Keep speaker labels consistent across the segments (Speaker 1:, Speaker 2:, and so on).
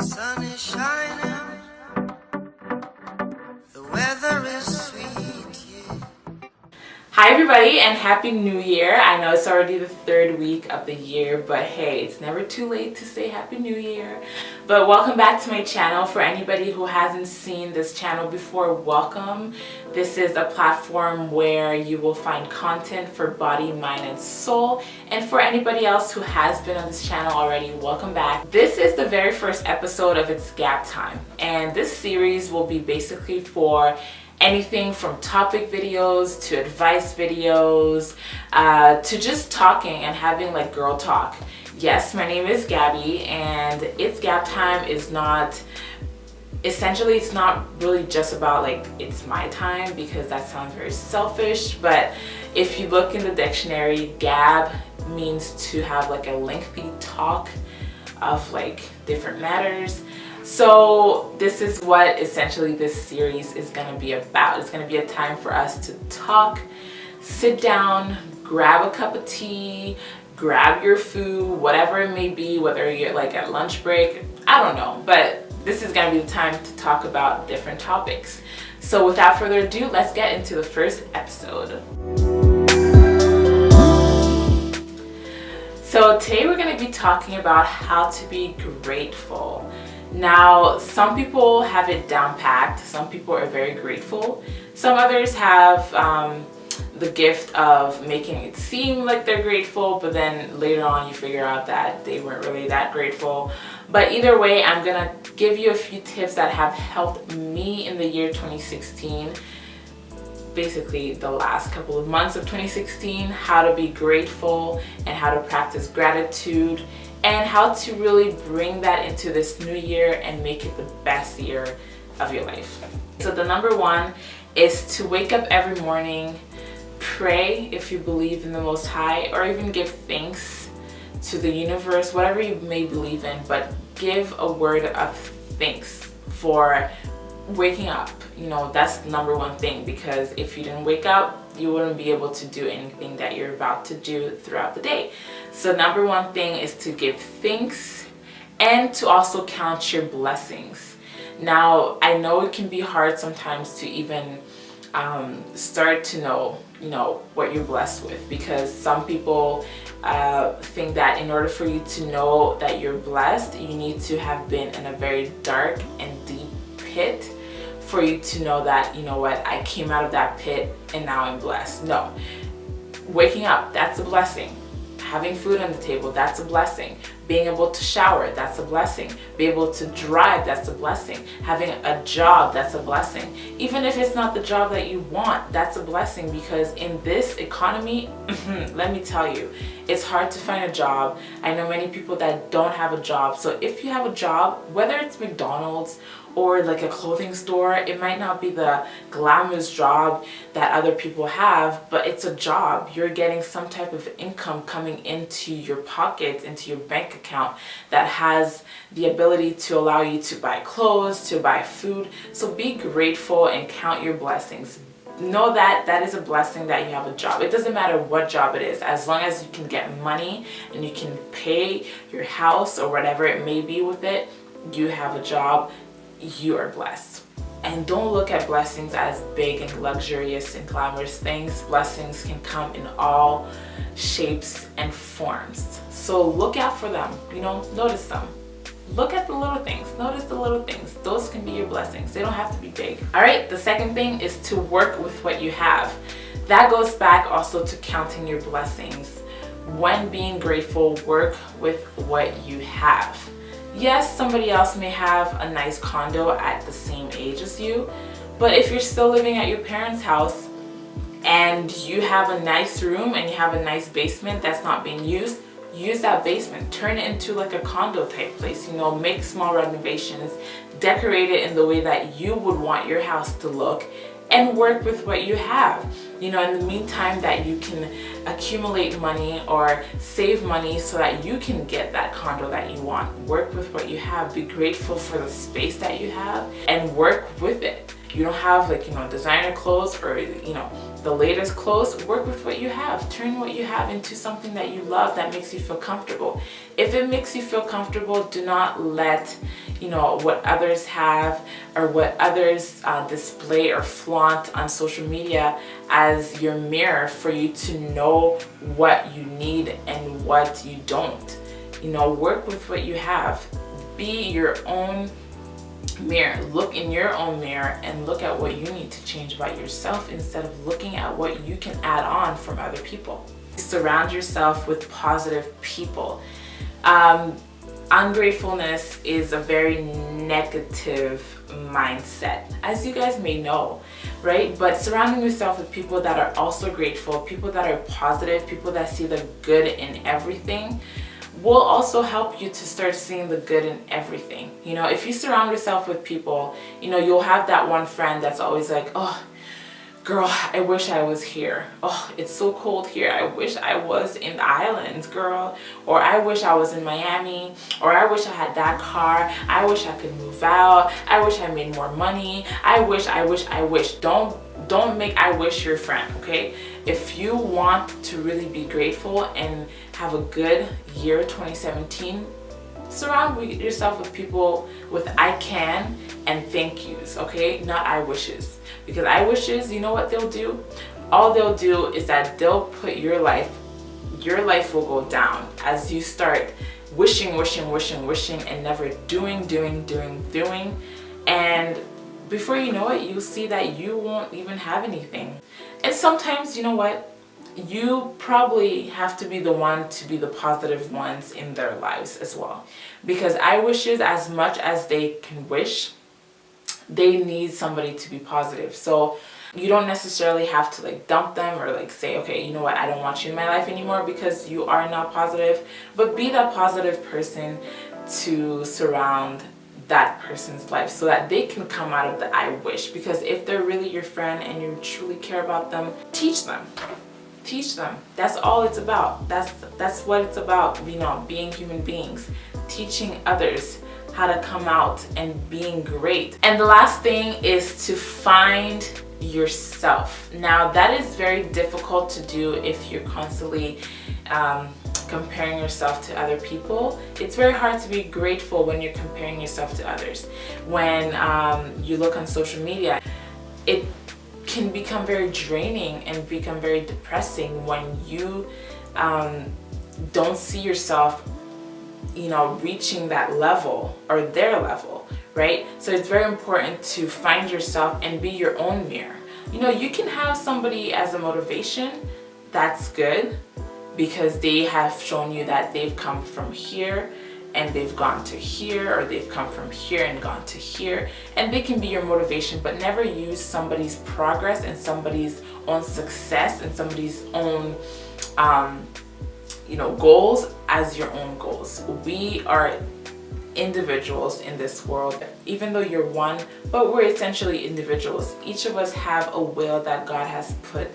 Speaker 1: Sun is shining, the weather is sweet, yeah.
Speaker 2: Hi everybody and Happy New Year. I know it's already the third week of the year, but hey, it's never too late to say Happy New Year. But welcome back to my channel. For anybody who hasn't seen this channel before, welcome. This is a platform where you will find content for body, mind, and soul. And for anybody else who has been on this channel already, welcome back. This is the very first episode of ItsGabTime, and this series will be basically for anything from topic videos to advice videos to just talking and having like girl talk. Yes, my name is Gabby, and ItsGabTime is not, essentially it's not really just about like it's my time, because that sounds very selfish. But if you look in the dictionary, gab means to have like a lengthy talk of like different matters. So this is what essentially this series is going to be about. It's going to be a time for us to talk, sit down, grab a cup of tea, grab your food, whatever it may be, whether you're like at lunch break, I don't know, but this is going to be the time to talk about different topics. So without further ado, let's get into the first episode. So today we're going to be talking about how to be grateful. Now, some people have it down packed. Some people are very grateful. Some others have the gift of making it seem like they're grateful, but then later on you figure out that they weren't really that grateful. But either way, I'm gonna give you a few tips that have helped me in the year 2016, basically the last couple of months of 2016, how to be grateful and how to practice gratitude, and how to really bring that into this new year and make it the best year of your life. So the number one is to wake up every morning, pray if you believe in the Most High, or even give thanks to the universe, whatever you may believe in, but give a word of thanks for waking up. You know, that's the number one thing, because if you didn't wake up, you wouldn't be able to do anything that you're about to do throughout the day. So number one thing is to give thanks and to also count your blessings. Now, I know it can be hard sometimes to even start to know what you're blessed with, because some people think that in order for you to know that you're blessed, you need to have been in a very dark and deep pit for you to know that, you know what, I came out of that pit and now I'm blessed. No. Waking up, that's a blessing. Having food on the table, that's a blessing. Being able to shower, that's a blessing. Being able to drive, that's a blessing. Having a job, that's a blessing. Even if it's not the job that you want, that's a blessing, because in this economy, let me tell you, it's hard to find a job. I know many people that don't have a job. So if you have a job, whether it's McDonald's or like a clothing store, it might not be the glamorous job that other people have, but it's a job. You're getting some type of income coming into your pockets, into your bank account, that has the ability to allow you to buy clothes, to buy food. So be grateful and count your blessings. Know that that is a blessing that you have a job. It doesn't matter what job it is, as long as you can get money and you can pay your house or whatever it may be with it, you have a job, you are blessed. And don't look at blessings as big and luxurious and glamorous things. Blessings can come in all shapes and forms. So look out for them, notice them. Look at the little things, notice the little things. Those can be your blessings. They don't have to be big. All right, the second thing is to work with what you have. That goes back also to counting your blessings. When being grateful, work with what you have. Yes, somebody else may have a nice condo at the same age as you, but if you're still living at your parents' house and you have a nice room and you have a nice basement that's not being used, use that basement, turn it into like a condo type place, make small renovations, decorate it in the way that you would want your house to look, and work with what you have. In the meantime that you can accumulate money or save money so that you can get that condo that you want. Work with what you have. Be grateful for the space that you have and work with it. you don't have like, you know, designer clothes or, you know, the latest clothes, work with what you have. Turn what you have into something that you love, that makes you feel comfortable. If it makes you feel comfortable, do not let, you know, what others have or what others display or flaunt on social media as your mirror for you to know what you need and what you don't. You know, work with what you have. Be your own mirror. Look in your own mirror and look at what you need to change about yourself instead of looking at what you can add on from other people. Surround yourself with positive people. Ungratefulness is a very negative mindset, as you guys may know, right? But surrounding yourself with people that are also grateful, people that are positive, people that see the good in everything, will also help you to start seeing the good in everything. You know, if you surround yourself with people, you know, you'll have that one friend that's always like, oh, girl, I wish I was here. Oh, it's so cold here. I wish I was in the islands, girl. Or I wish I was in Miami. Or I wish I had that car. I wish I could move out. I wish I made more money. I wish. Don't make I wish your friend, okay? If you want to really be grateful and have a good year 2017, surround yourself with people with I can and thank yous, okay? Not I wishes. Because I wishes, you know what they'll do? All they'll do is that they'll put your life will go down as you start wishing and never doing. And before you know it, you'll see that you won't even have anything. And sometimes, you know what? You probably have to be the one to be the positive ones in their lives as well. Because I wishes, as much as they can wish, they need somebody to be positive. So you don't necessarily have to like dump them or like say, okay, you know what, I don't want you in my life anymore because you are not positive. But be that positive person to surround that person's life so that they can come out of the I wish. Because if they're really your friend and you truly care about them, teach them. That's all it's about. That's what it's about, you know, being human beings, teaching others how to come out and being great. And the last thing is to find yourself. Now that is very difficult to do if you're constantly comparing yourself to other people. It's very hard to be grateful when you're comparing yourself to others. When you look on social media, it can become very draining and become very depressing when you don't see yourself, you know, reaching that level or their level, right? So it's very important to find yourself and be your own mirror. You know, you can have somebody as a motivation, that's good, because they have shown you that they've come from here and they've gone to here, or they've come from here and gone to here, and they can be your motivation. But never use somebody's progress and somebody's own success and somebody's own you know, goals as your own goals. We are individuals in this world, even though you're one, but we're essentially individuals. Each of us have a will that God has put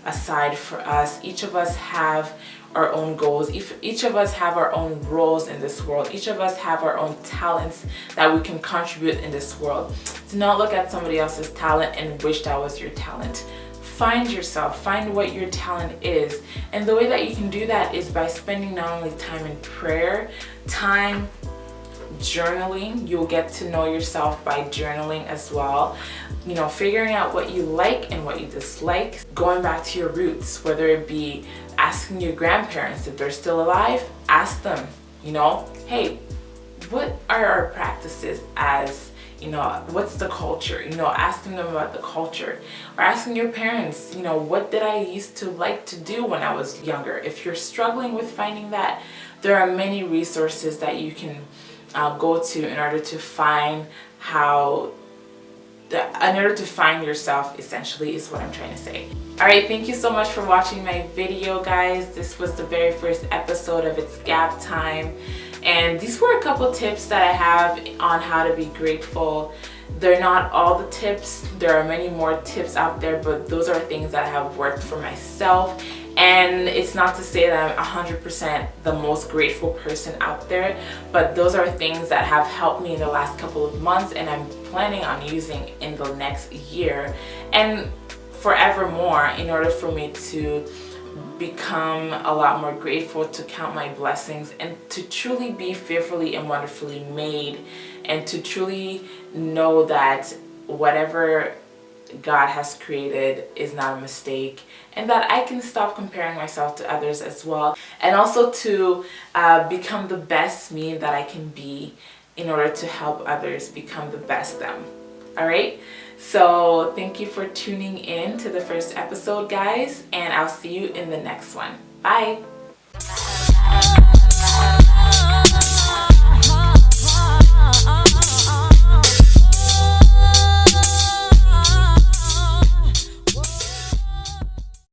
Speaker 2: aside for us. Each of us have our own goals. Each of us have our own roles in this world. Each of us have our own talents that we can contribute in this world. Do not look at somebody else's talent and wish that was your talent. Find yourself, find what your talent is. And the way that you can do that is by spending not only time in prayer, time journaling. You'll get to know yourself by journaling as well. You know, figuring out what you like and what you dislike. Going back to your roots, whether it be asking your grandparents if they're still alive, ask them, you know, hey, what are our practices as, you know, what's the culture? You know, asking them about the culture. Or asking your parents, you know, what did I used to like to do when I was younger? If you're struggling with finding that, there are many resources that you can go to in order to find yourself, essentially, is what I'm trying to say. Alright, thank you so much for watching my video, guys. This was the very first episode of ItsGabTime. And these were a couple tips that I have on how to be grateful. They're not all the tips. There are many more tips out there, but those are things that have worked for myself. And it's not to say that I'm 100% the most grateful person out there, but those are things that have helped me in the last couple of months, and I'm planning on using in the next year and forevermore, in order for me to become a lot more grateful, to count my blessings, and to truly be fearfully and wonderfully made, and to truly know that whatever God has created is not a mistake, and that I can stop comparing myself to others as well, and also to become the best me that I can be in order to help others become the best them. All right, so thank you for tuning in to the first episode, guys, and I'll see you in the next one. Bye.